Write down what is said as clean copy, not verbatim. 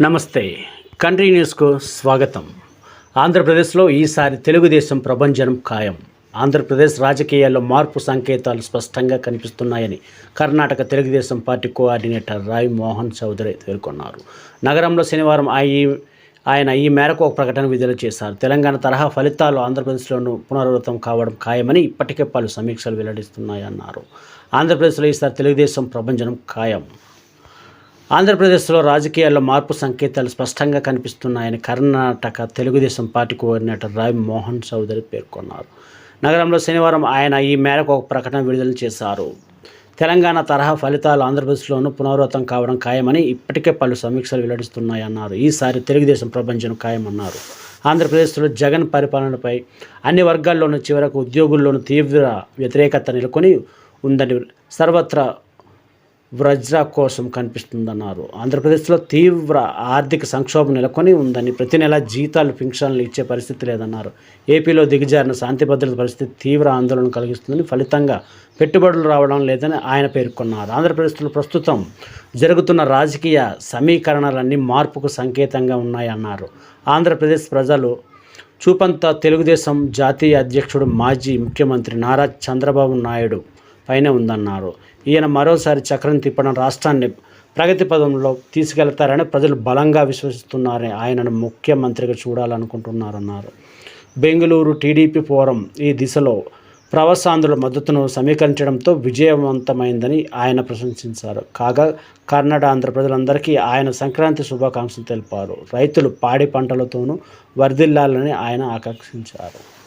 నమస్తే. కంట్రీ న్యూస్కు స్వాగతం. ఆంధ్రప్రదేశ్లో ఈసారి తెలుగుదేశం ప్రభంజనం ఖాయం. ఆంధ్రప్రదేశ్ రాజకీయాల్లో మార్పు సంకేతాలు స్పష్టంగా కనిపిస్తున్నాయని కర్ణాటక తెలుగుదేశం పార్టీ కోఆర్డినేటర్ రాయ్ మోహన్ చౌదరి పేర్కొన్నారు. నగరంలో శనివారం ఆయన ఈ మేరకు ఒక ప్రకటన విడుదల చేశారు. తెలంగాణ తరహా ఫలితాలు ఆంధ్రప్రదేశ్లోనూ పునరావృతం కావడం ఖాయమని ఇప్పటికే పలు సమీక్షలు వెల్లడిస్తున్నాయన్నారు. ఆంధ్రప్రదేశ్లో ఈసారి తెలుగుదేశం ప్రభంజనం ఖాయం. ఆంధ్రప్రదేశ్లో రాజకీయాల్లో మార్పు సంకేతాలు స్పష్టంగా కనిపిస్తున్నాయని కర్ణాటక తెలుగుదేశం పార్టీ కోఆర్డినేటర్ రాయ్ మోహన్ చౌదరి పేర్కొన్నారు. నగరంలో శనివారం ఆయన ఈ మేరకు ఒక ప్రకటన విడుదల చేశారు. తెలంగాణ తరహా ఫలితాలు ఆంధ్రప్రదేశ్లోనూ పునరావృతం కావడం ఖాయమని ఇప్పటికే పలు సమీక్షలు వెల్లడిస్తున్నాయన్నారు. ఈసారి తెలుగుదేశం ప్రభంజనం ఖాయమన్నారు. ఆంధ్రప్రదేశ్లో జగన్ పరిపాలనపై అన్ని వర్గాల్లోనూ చివరకు ఉద్యోగుల్లోనూ తీవ్ర వ్యతిరేకత నెలకొని ఉందని సర్వత్రా వజ్ర కోసం కనిపిస్తుందన్నారు. ఆంధ్రప్రదేశ్లో తీవ్ర ఆర్థిక సంక్షోభం నెలకొని ఉందని, ప్రతి నెల జీతాలు పింఛన్లు ఇచ్చే పరిస్థితి లేదన్నారు. ఏపీలో దిగజారిన శాంతి భద్రత పరిస్థితి తీవ్ర ఆందోళన కలిగిస్తుందని, ఫలితంగా పెట్టుబడులు రావడం లేదని ఆయన పేర్కొన్నారు. ఆంధ్రప్రదేశ్లో ప్రస్తుతం జరుగుతున్న రాజకీయ సమీకరణలన్నీ మార్పుకు సంకేతంగా ఉన్నాయన్నారు. ఆంధ్రప్రదేశ్ ప్రజలు చూపంతా తెలుగుదేశం జాతీయ అధ్యక్షుడు మాజీ ముఖ్యమంత్రి నారా చంద్రబాబు నాయుడు పైనే ఉందన్నారు. ఈయన మరోసారి చక్రం తిప్పడం రాష్ట్రాన్ని ప్రగతి పదంలో తీసుకెళ్తారని ప్రజలు బలంగా విశ్వసిస్తున్నారని, ఆయనను ముఖ్యమంత్రిగా చూడాలనుకుంటున్నారన్నారు. బెంగళూరు టీడీపీ ఫోరం ఈ దిశలో ప్రవాసాంధ్రుల మద్దతును సమీకరించడంతో విజయవంతమైందని ఆయన ప్రశంసించారు. కాగా కర్ణాటక ఆంధ్ర ప్రజలందరికీ ఆయన సంక్రాంతి శుభాకాంక్షలు తెలిపారు. రైతులు పాడి పంటలతోనూ వర్ధిల్లాలని ఆయన ఆకాంక్షించారు.